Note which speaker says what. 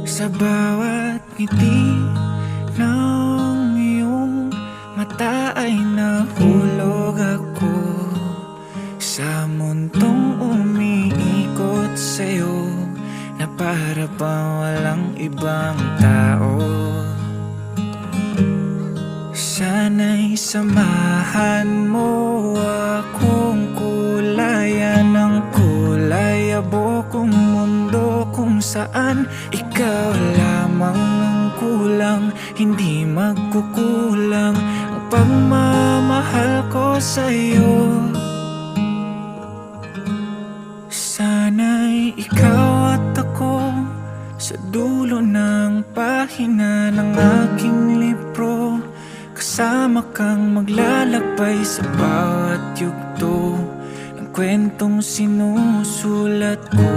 Speaker 1: Sa bawat ngiti ng iyong mata ay nahulog ako sa mundong umiikot sa'yo, na para bang walang ibang tao. Sana'y samahan mo akong kulayan ng kulay abokong mundo, kung saan ikaw lamang ang kulang, hindi magkukulang ang pagmamahal ko sa'yo. Sana'y ikaw at ako sa dulo ng pahina ng aking libro, kasama kang maglalakbay sa bawat yugto ng kwentong sinusulat ko.